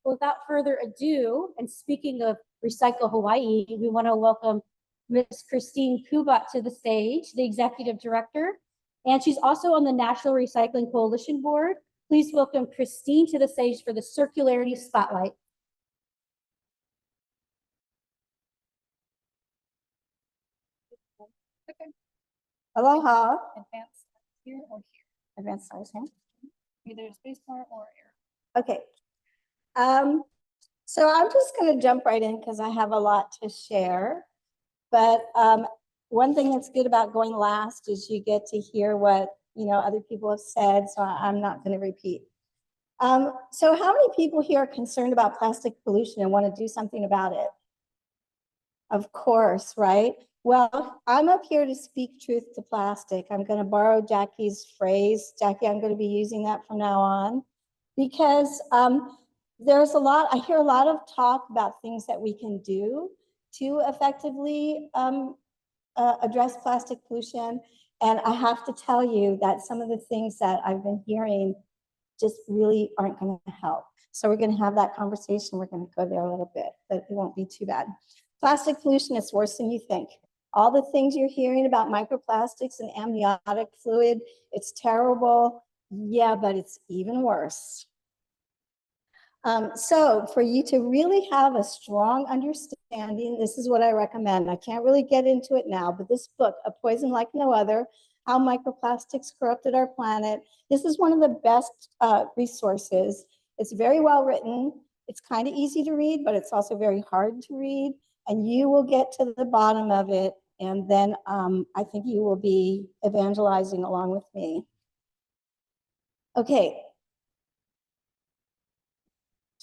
without further ado, and speaking of Recycle Hawaii, we want to welcome Ms. Kristine Kubat to the stage, the Executive Director, and she's also on the National Recycling Coalition Board. Please welcome Kristine to the stage for the Circularity Spotlight. Okay. Aloha. Advanced here or here? Advanced size hand. Either spacebar or air. Okay. So I'm just going to jump right in because I have a lot to share. But one thing that's good about going last is you get to hear what other people have said. So I'm not going to repeat. So how many people here are concerned about plastic pollution and want to do something about it? Of course, right? Well, I'm up here to speak truth to plastic. I'm going to borrow Jackie's phrase. Jackie, I'm going to be using that from now on because there's a lot, I hear a lot of talk about things that we can do to effectively address plastic pollution. And I have to tell you that some of the things that I've been hearing just really aren't going to help. So we're going to have that conversation. We're going to go there a little bit, but it won't be too bad. Plastic pollution is worse than you think. All the things you're hearing about microplastics and amniotic fluid, it's terrible. Yeah, but it's even worse. So for you to really have a strong understanding, this is what I recommend. I can't really get into it now, but this book, A Poison Like No Other, How Microplastics Corrupted Our Planet, this is one of the best resources. It's very well written. It's kind of easy to read, but it's also very hard to read. And you will get to the bottom of it. And then I think you will be evangelizing along with me. Okay.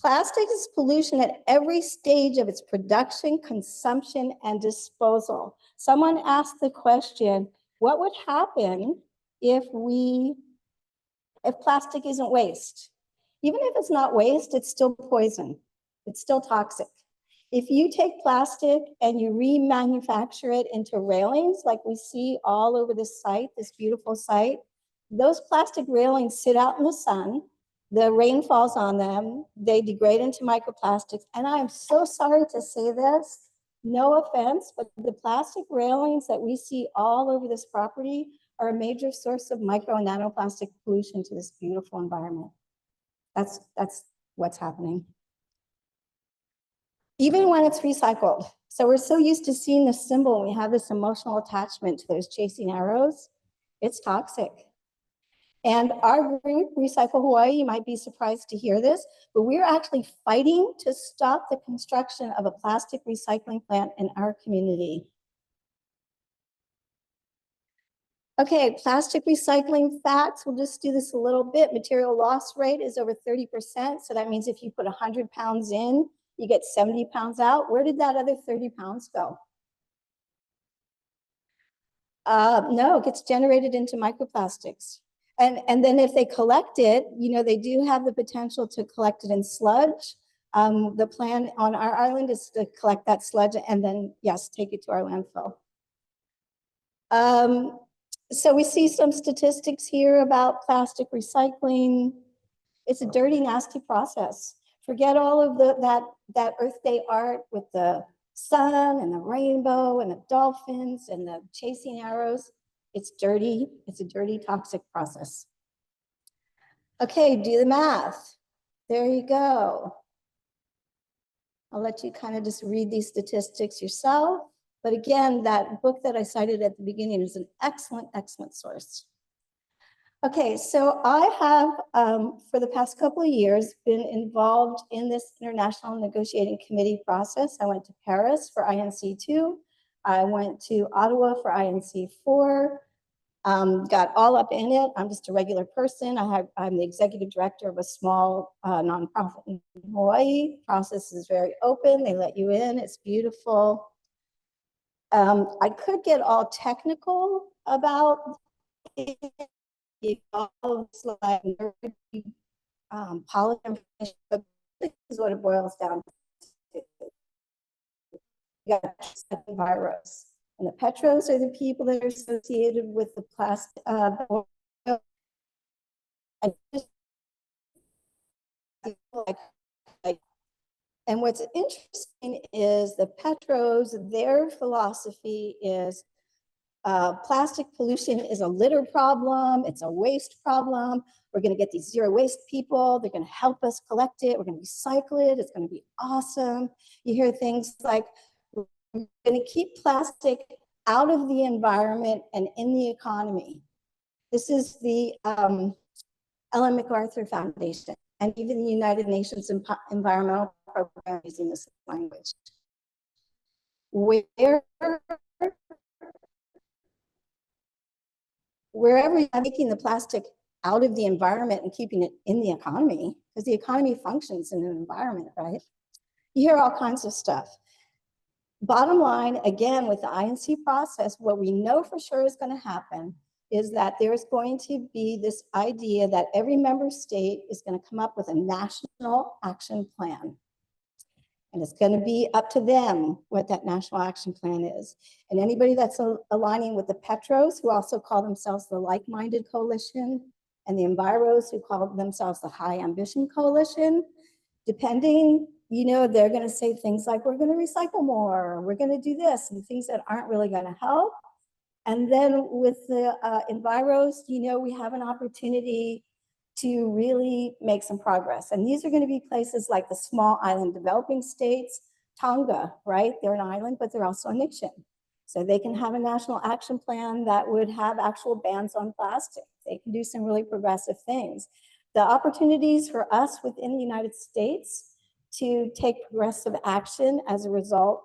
Plastic is pollution at every stage of its production, consumption, and disposal. Someone asked the question, what would happen if plastic isn't waste? Even if it's not waste, it's still poison. It's still toxic. If you take plastic and you remanufacture it into railings, like we see all over this site, this beautiful site, those plastic railings sit out in the sun. The rain falls on them, they degrade into microplastics. And I am so sorry to say this, no offense, but the plastic railings that we see all over this property are a major source of micro and nanoplastic pollution to this beautiful environment. That's what's happening. Even when it's recycled. So we're so used to seeing the symbol, we have this emotional attachment to those chasing arrows. It's toxic. And our group, Recycle Hawaii, you might be surprised to hear this, but we're actually fighting to stop the construction of a plastic recycling plant in our community. Okay, plastic recycling facts, we'll just do this a little bit. Material loss rate is over 30%. So that means if you put 100 pounds in, you get 70 pounds out. Where did that other 30 pounds go? No, it gets generated into microplastics. And then if they collect it, they do have the potential to collect it in sludge. The plan on our island is to collect that sludge and then, yes, take it to our landfill. So we see some statistics here about plastic recycling. It's a dirty, nasty process. Forget all of that Earth Day art with the sun and the rainbow and the dolphins and the chasing arrows. It's dirty. It's a dirty, toxic process. Okay, do the math. There you go. I'll let you kind of just read these statistics yourself. But again, that book that I cited at the beginning is an excellent, excellent source. Okay, so I have, for the past couple of years, been involved in this international negotiating committee process. I went to Paris for INC2. I went to Ottawa for INC4. Got all up in it. I'm just a regular person. I'm the executive director of a small nonprofit in Hawaii. Process is very open. They let you in. It's beautiful. I could get all technical about it. All like policy information, but this is what it boils down to. You got the virus. And the petros are the people that are associated with the plastic oil. And just like And what's interesting is the Petros, their philosophy is plastic pollution is a litter problem, it's a waste problem. We're gonna get these zero waste people, they're gonna help us collect it, we're gonna recycle it, it's gonna be awesome. You hear things like, we're gonna keep plastic out of the environment and in the economy. This is the Ellen MacArthur Foundation and even the United Nations Environmental Program using this language. Wherever you're taking the plastic out of the environment and keeping it in the economy, because the economy functions in an environment, right? You hear all kinds of stuff. Bottom line, again, with the INC process, what we know for sure is going to happen is that there's going to be this idea that every member state is going to come up with a national action plan. And it's going to be up to them what that national action plan is. And anybody that's aligning with the Petros, who also call themselves the like-minded coalition, and the Enviros, who call themselves the high ambition coalition, depending, you know, they're going to say things like, we're going to recycle more, we're going to do this, and things that aren't really going to help. And then with the Enviros, you know, we have an opportunity to really make some progress. And these are going to be places like the small island developing states, Tonga, right? They're an island, but they're also a nation. So they can have a national action plan that would have actual bans on plastic. They can do some really progressive things. The opportunities for us within the United States to take progressive action as a result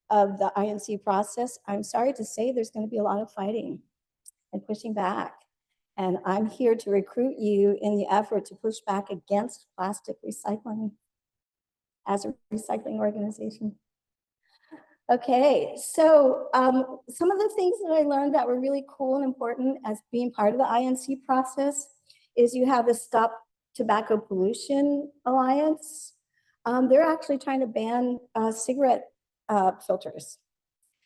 of the INC process, I'm sorry to say there's going to be a lot of fighting and pushing back. And I'm here to recruit you in the effort to push back against plastic recycling as a recycling organization. Okay, so some of the things that I learned that were really cool and important as being part of the INC process is you have the Stop Tobacco Pollution Alliance. They're actually trying to ban cigarette filters,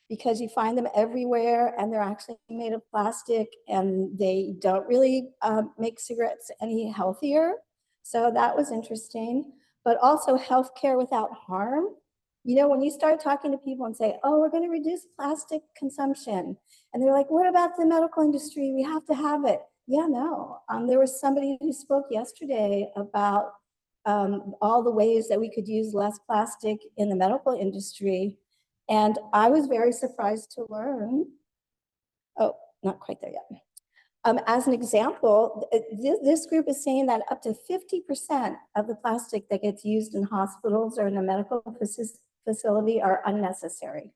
because you find them everywhere and they're actually made of plastic and they don't really make cigarettes any healthier. So that was interesting. But also healthcare without harm. You know, when you start talking to people and say, oh, we're going to reduce plastic consumption. And they're like, what about the medical industry? We have to have it. Yeah, no. There was somebody who spoke yesterday about all the ways that we could use less plastic in the medical industry. And I was very surprised to learn, oh, not quite there yet. As an example, this group is saying that up to 50% of the plastic that gets used in hospitals or in a medical facility are unnecessary.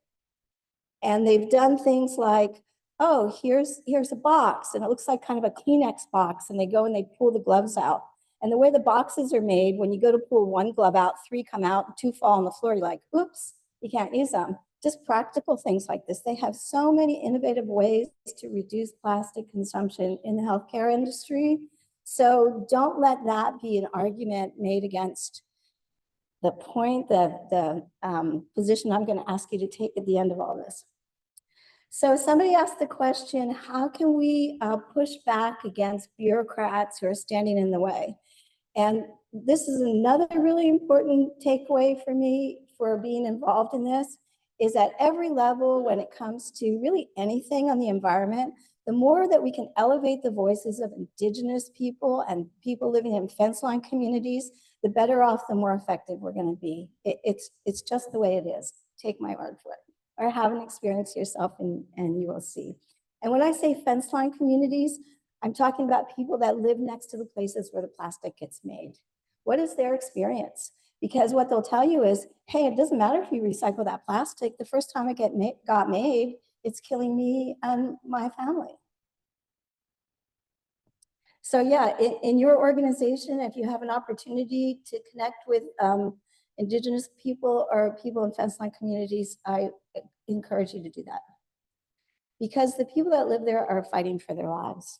And they've done things like, oh, here's a box, and it looks like kind of a Kleenex box, and they go and they pull the gloves out. And the way the boxes are made, when you go to pull one glove out, 3 come out, 2 fall on the floor, you're like, oops, you can't use them. Just practical things like this. They have so many innovative ways to reduce plastic consumption in the healthcare industry. So don't let that be an argument made against the point, the position I'm going to ask you to take at the end of all this. So somebody asked the question, how can we push back against bureaucrats who are standing in the way? And this is another really important takeaway for me for being involved in this, is at every level when it comes to really anything on the environment, the more that we can elevate the voices of Indigenous people and people living in fence line communities, the better off, the more effective we're going to be. It's just the way it is. Take my word for it. Or have an experience yourself and you will see. And when I say fence line communities, I'm talking about people that live next to the places where the plastic gets made. What is their experience? Because what they'll tell you is, hey, it doesn't matter if you recycle that plastic. The first time it got made, it's killing me and my family. So yeah, in your organization, if you have an opportunity to connect with Indigenous people or people in fence line communities, I encourage you to do that. Because the people that live there are fighting for their lives.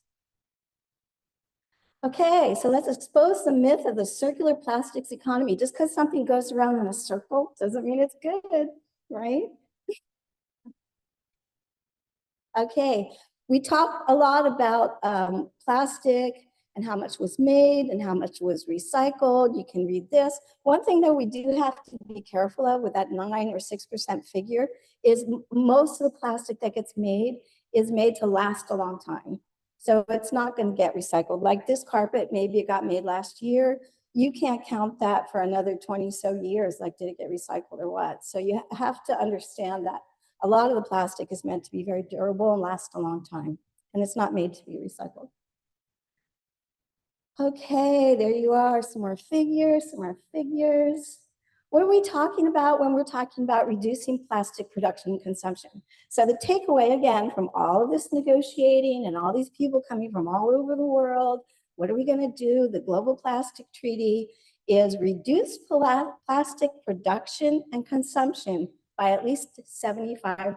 Okay, so let's expose the myth of the circular plastics economy. Just because something goes around in a circle doesn't mean it's good, right? Okay, we talk a lot about plastic and how much was made and how much was recycled. You can read this. One thing that we do have to be careful of with that 9 or 6% figure is most of the plastic that gets made is made to last a long time. So it's not going to get recycled. Like this carpet, maybe it got made last year. You can't count that for another 20 so years, like did it get recycled or what? So you have to understand that a lot of the plastic is meant to be very durable and last a long time, and it's not made to be recycled. Okay, there you are, some more figures, some more figures. What are we talking about when we're talking about reducing plastic production and consumption? So the takeaway, again, from all of this negotiating and all these people coming from all over the world, what are we going to do? The Global Plastic Treaty is reduce plastic production and consumption by at least 75%.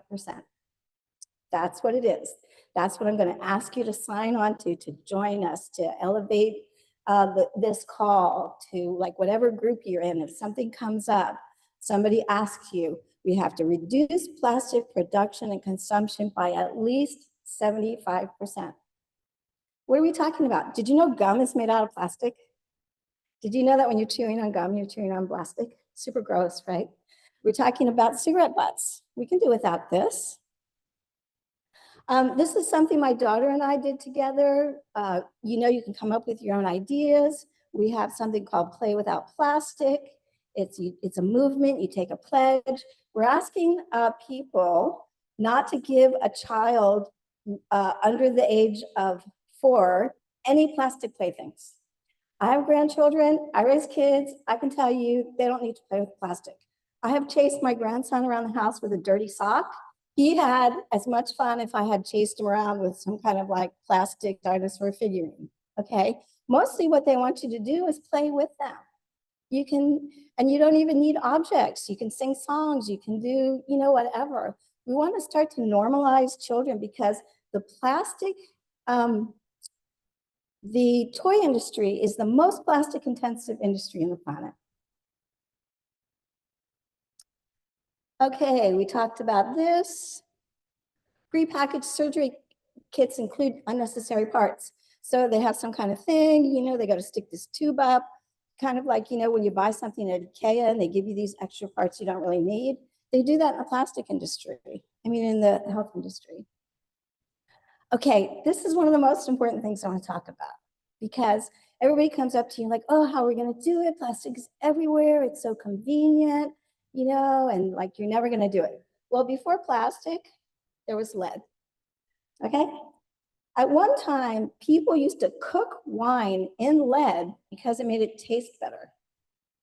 That's what it is. That's what I'm going to ask you to sign on to join us, to elevate this call to like whatever group you're in. If something comes up, somebody asks you, we have to reduce plastic production and consumption by at least 75%. What are we talking about? Did you know gum is made out of plastic? Did you know that when you're chewing on gum, you're chewing on plastic? Super gross, right? We're talking about cigarette butts. We can do without this. This is something my daughter and I did together. You can come up with your own ideas. We have something called Play Without Plastic. It's a movement, you take a pledge. We're asking people not to give a child under the age of 4 any plastic playthings. I have grandchildren, I raise kids, I can tell you they don't need to play with plastic. I have chased my grandson around the house with a dirty sock. He had as much fun if I had chased him around with some kind of like plastic dinosaur figurine, okay? Mostly what they want you to do is play with them. You can, and you don't even need objects. You can sing songs, you can do, whatever. We want to start to normalize children because the plastic, the toy industry is the most plastic intensive industry on the planet. Okay, we talked about this. Prepackaged surgery kits include unnecessary parts. So they have some kind of thing, they got to stick this tube up, kind of like, when you buy something at IKEA and they give you these extra parts you don't really need. They do that in the plastic industry. In the health industry. Okay, this is one of the most important things I want to talk about because everybody comes up to you like, oh, how are we going to do it? Plastic is everywhere. It's so convenient, and like you're never going to do it. Well, before plastic, there was lead, okay? At one time, people used to cook wine in lead because it made it taste better.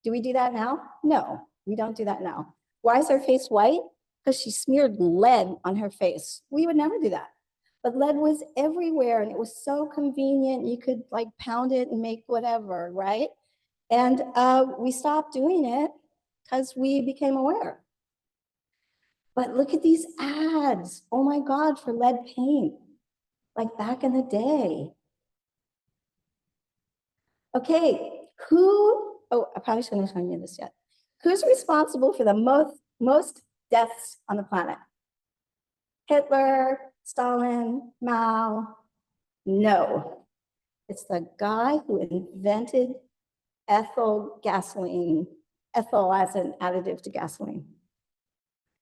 Do we do that now? No, we don't do that now. Why is her face white? Because she smeared lead on her face. We would never do that. But lead was everywhere and it was so convenient. You could like pound it and make whatever, right? And we stopped doing it because we became aware. But look at these ads. Oh my God, for lead paint, like back in the day. Okay, I probably shouldn't have shown you this yet. Who's responsible for the most deaths on the planet? Hitler, Stalin, Mao? No, it's the guy who invented ethyl gasoline, ethyl as an additive to gasoline.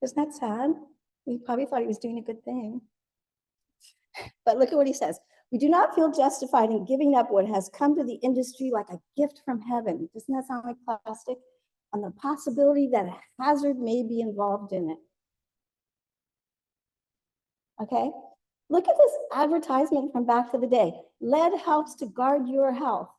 Isn't that sad? He probably thought he was doing a good thing. But look at what he says. We do not feel justified in giving up what has come to the industry like a gift from heaven. Doesn't that sound like plastic? On the possibility that a hazard may be involved in it. Okay, look at this advertisement from back to the day. Lead helps to guard your health.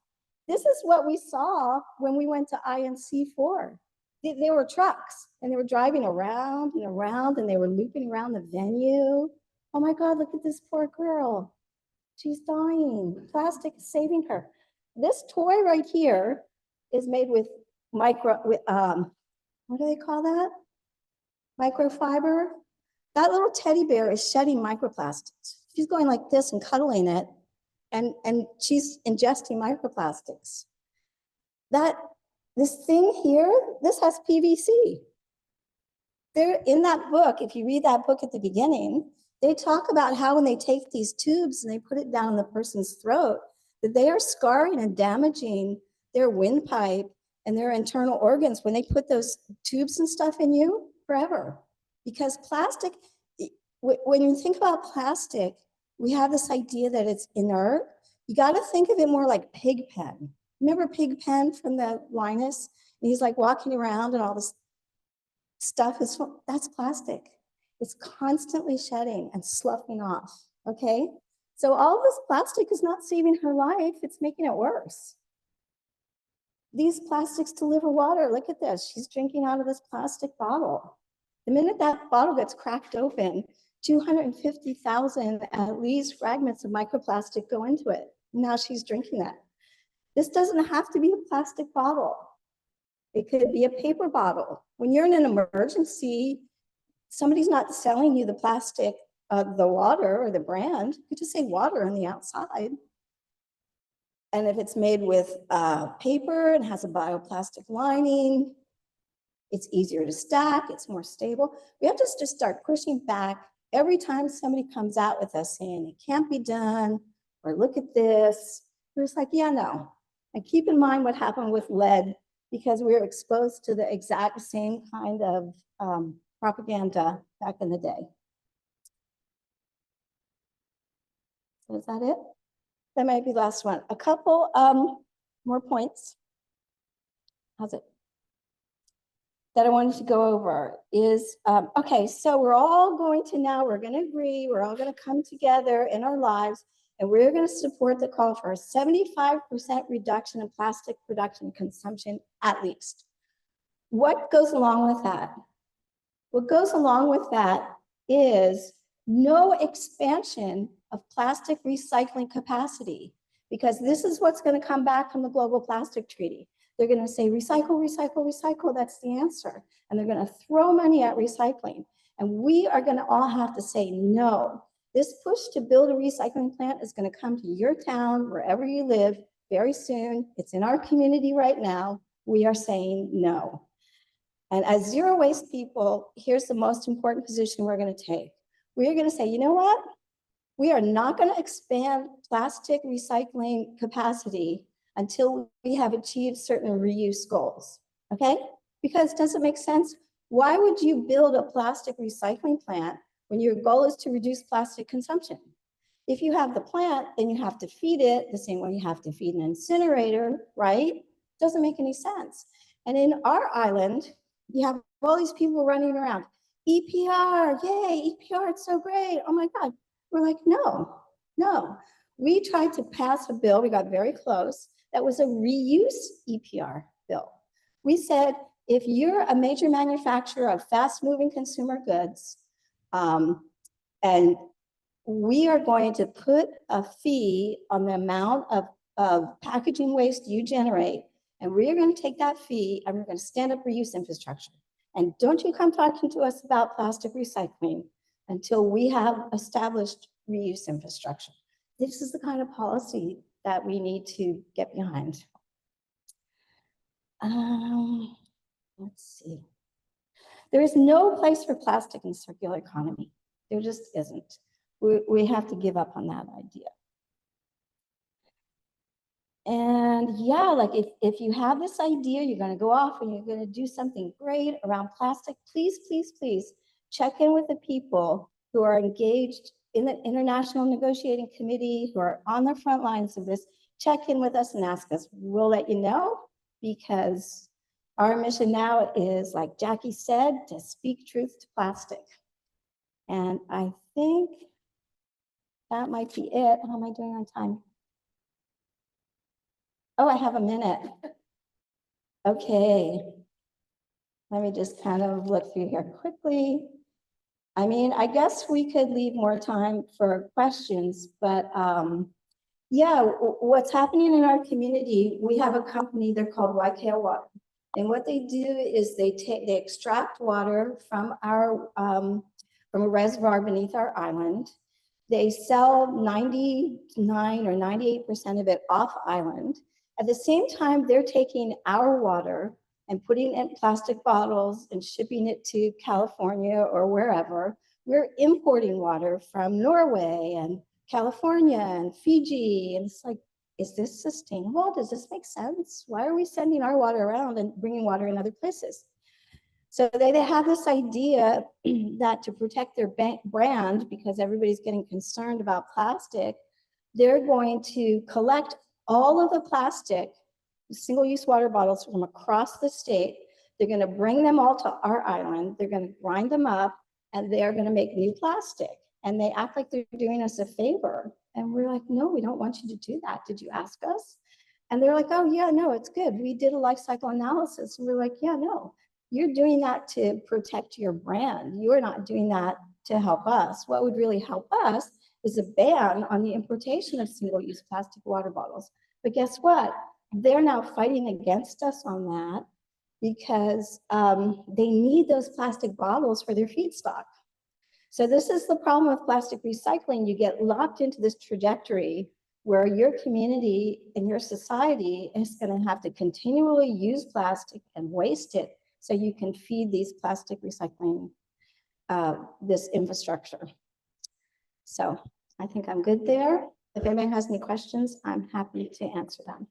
This is what we saw when we went to INC4. There were trucks and they were driving around and around and they were looping around the venue. Oh my God, look at this poor girl. She's dying. Plastic is saving her. This toy right here is made with what do they call that? Microfiber. That little teddy bear is shedding microplastics. She's going like this and cuddling it, and she's ingesting microplastics. This thing here, this has PVC. There, in that book, if you read that book at the beginning, they talk about how when they take these tubes and they put it down the person's throat, They are scarring and damaging their windpipe and their internal organs when they put those tubes and stuff in you forever. Because plastic, when you think about plastic, we have this idea that it's inert. You got to think of it more like pig pen. Remember Pig Pen from the Linus? And he's like walking around and all this stuff is, that's plastic. It's constantly shedding and sloughing off, okay? So all this plastic is not saving her life, it's making it worse. These plastics deliver water, look at this. She's drinking out of this plastic bottle. The minute that bottle gets cracked open, 250,000 at least fragments of microplastic go into it. Now she's drinking that. This doesn't have to be a plastic bottle. It could be a paper bottle. When you're in an emergency, somebody's not selling you the plastic, the water or the brand. You just say water on the outside. And if it's made with paper and has a bioplastic lining, it's easier to stack, it's more stable. We have to just start pushing back every time somebody comes out with us saying it can't be done, or look at this. We're just like, yeah, no. And keep in mind what happened with lead, because we were exposed to the exact same kind of propaganda back in the day. So is that it? That might be the last one. A couple more points. How's it? That I wanted to go over is, okay, so we're all going to agree, we're all going to come together in our lives, and we're going to support the call for a 75% reduction in plastic production consumption at least. What goes along with that? What goes along with that is no expansion of plastic recycling capacity, because this is what's going to come back from the Global Plastic Treaty. They're going to say recycle, recycle, recycle, that's the answer. And they're going to throw money at recycling. And we are going to all have to say no. This push to build a recycling plant is going to come to your town, wherever you live, very soon. It's in our community right now. We are saying no. And as zero waste people, here's the most important position we're going to take. We are going to say, you know what? We are not going to expand plastic recycling capacity until we have achieved certain reuse goals, okay? Because does it make sense? Why would you build a plastic recycling plant when your goal is to reduce plastic consumption? If you have the plant, then you have to feed it the same way you have to feed an incinerator, right? Doesn't make any sense. And in our island, you have all these people running around. EPR, yay, EPR, it's so great. Oh my God. We're like, no, no. We tried to pass a bill, we got very close, that was a reuse EPR bill. We said, if you're a major manufacturer of fast-moving consumer goods, and we are going to put a fee on the amount of packaging waste you generate, and we are going to take that fee and we're going to stand up reuse infrastructure. And don't you come talking to us about plastic recycling until we have established reuse infrastructure. This is the kind of policy that we need to get behind. Let's see. There is no place for plastic in the circular economy. There just isn't. We have to give up on that idea. And yeah, like if you have this idea, you're going to go off and you're going to do something great around plastic, please, please, please check in with the people who are engaged in the International Negotiating Committee, who are on the front lines of this. Check in with us and ask us. We'll let you know, because our mission now is, like Jackie said, to speak truth to plastic. And I think that might be it. How am I doing on time? Oh, I have a minute. Okay. Let me just kind of look through here quickly. I mean, I guess we could leave more time for questions, but yeah, what's happening in our community, we have a company, they're called YKL Water. And what they do is they extract water from from a reservoir beneath our island. They sell 99 or 98% of it off island. At the same time, they're taking our water and putting it in plastic bottles and shipping it to California or wherever. We're importing water from Norway and California and Fiji. And it's like, is this sustainable? Does this make sense? Why are we sending our water around and bringing water in other places? So they have this idea that to protect their brand, because everybody's getting concerned about plastic, they're going to collect all of the plastic, single-use water bottles from across the state. They're going to bring them all to our island. They're going to grind them up, and they're going to make new plastic. And they act like they're doing us a favor. And we're like, no, we don't want you to do that. Did you ask us? And they're like, oh, yeah, no, it's good. We did a life cycle analysis. And we're like, yeah, no, you're doing that to protect your brand. You're not doing that to help us. What would really help us is a ban on the importation of single-use plastic water bottles. But guess what? They're now fighting against us on that because they need those plastic bottles for their feedstock. So this is the problem with plastic recycling. You get locked into this trajectory where your community and your society is going to have to continually use plastic and waste it so you can feed these plastic recycling, this infrastructure. So I think I'm good there. If anybody has any questions, I'm happy to answer them.